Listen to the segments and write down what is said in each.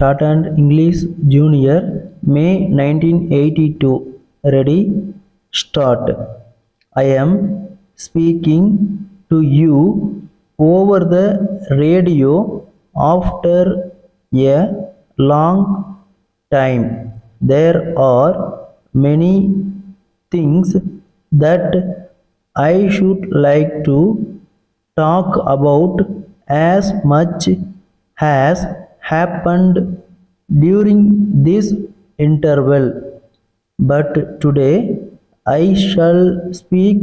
Shorthand English Junior, May 1982. Ready? Start. I am speaking to you over the radio after a long time. There are many things that I should like to talk about as much has happened during this interval. But today I shall speak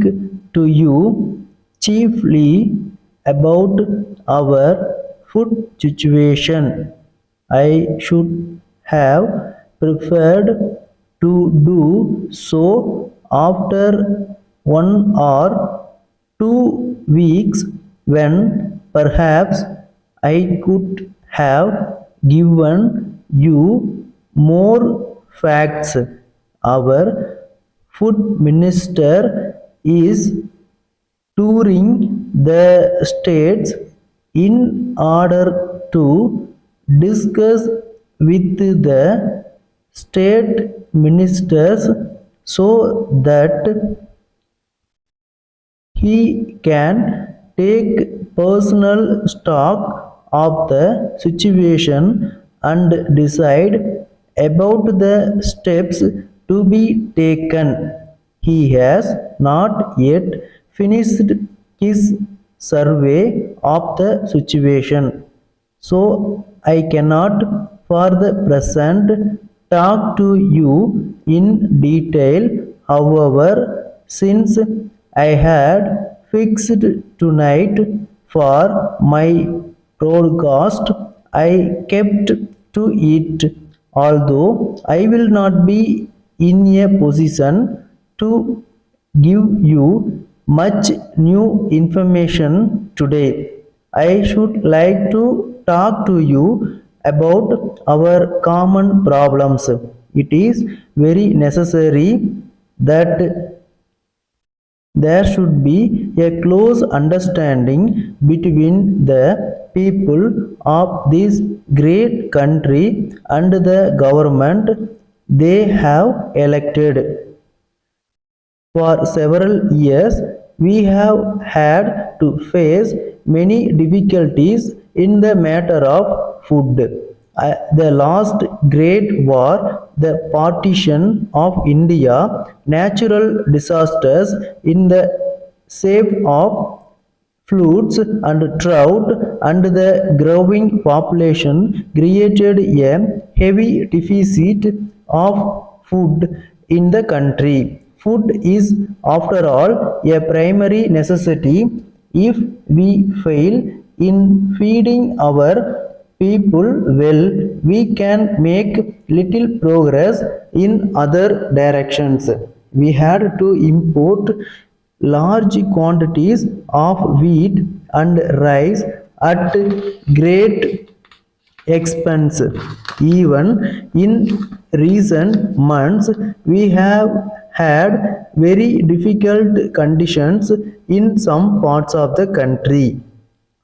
to you chiefly about our food situation. I should have preferred to do so after 1 or 2 weeks when perhaps I could have given you more facts. Our food minister is touring the states in order to discuss with the state ministers so that he can take personal stock of the situation and decide about the steps to be taken. He has not yet finished his survey of the situation, so I cannot for the present talk to you in detail. However, since I had fixed tonight for my broadcast, I kept to it. Although I will not be in a position to give you much new information today, I should like to talk to you about our common problems. It is very necessary that there should be a close understanding between the people of this great country and the government they have elected. For several years, we have had to face many difficulties in the matter of food. The last great war, the partition of India, natural disasters in the shape of floods and drought, and the growing population created a heavy deficit of food in the country. Food is, after all, a primary necessity. If we fail in feeding our people well, we can make little progress in other directions. We had to import large quantities of wheat and rice at great expense. Even in recent months, we have had very difficult conditions in some parts of the country.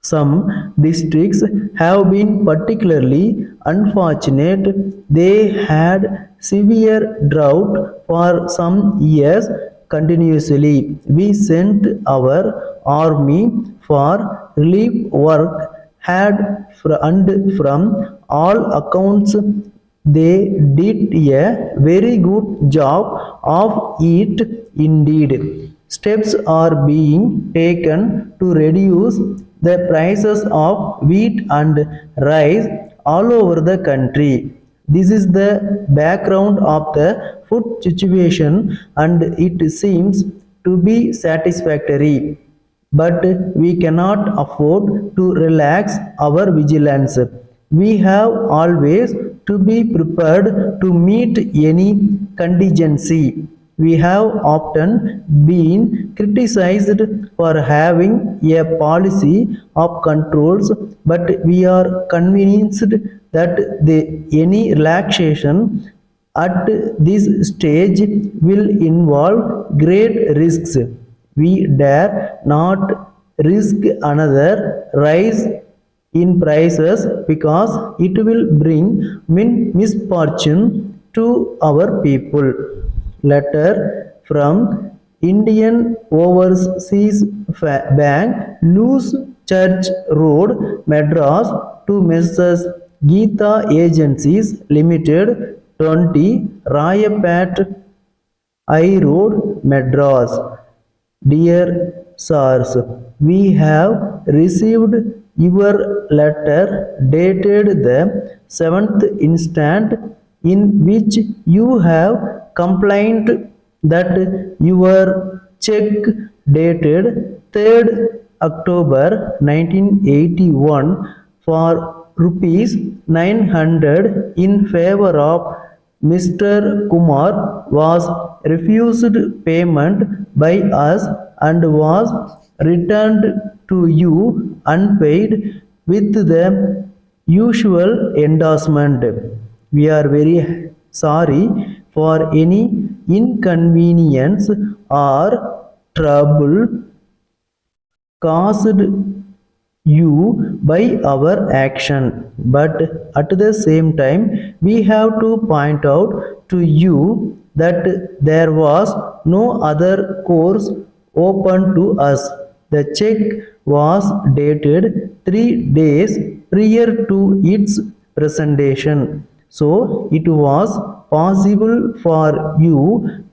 Some districts have been particularly unfortunate. They had severe drought for some years continuously. We sent our army for relief work and from all accounts they did a very good job of it indeed. Steps are being taken to reduce the prices of wheat and rice all over the country. This is the background of the food situation, and it seems to be satisfactory. But we cannot afford to relax our vigilance. We have always to be prepared to meet any contingency. We have often been criticized for having a policy of controls, but we are convinced that any relaxation at this stage will involve great risks. We dare not risk another rise in prices because it will bring misfortune to our people. Letter from Indian Overseas Bank, Loose Church Road, Madras to Messrs. Geeta Agencies Limited, 20 Rayapat I Road, Madras. Dear Sirs, we have received your letter dated the 7th instant, in which you have complained that your check dated 3rd October 1981 for rupees 900 in favor of Mr. Kumar was refused payment by us and was returned to you unpaid with the usual endorsement. We are very sorry for any inconvenience or trouble caused you by our action, but at the same time we have to point out to you that there was no other course open to us. The check was dated 3 days prior to its presentation, so it was possible for you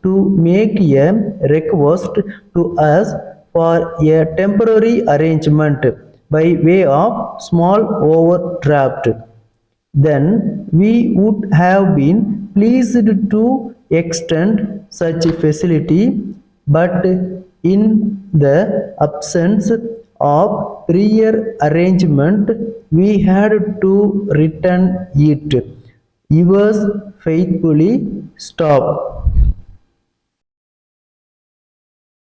to make a request to us for a temporary arrangement by way of small overdraft. Then we would have been pleased to extend such facility, but in the absence of prior arrangement, we had to return it. Yours faithfully, Stop.